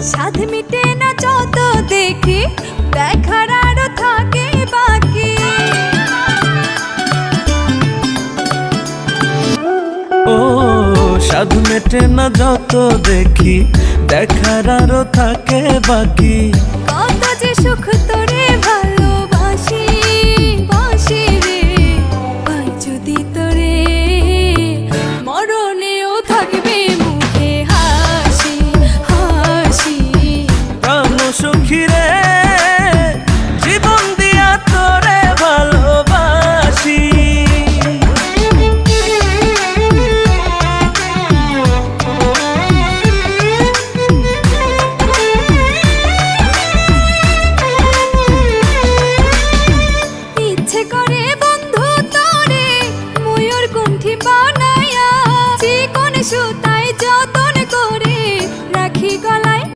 সাধ মিটে না যত দেখি, দেখার আরো থাকে বাকি। ও সাধ মেটে না যত দেখি, দেখার আরো থাকে বাকি। কত যে সুখ তোরে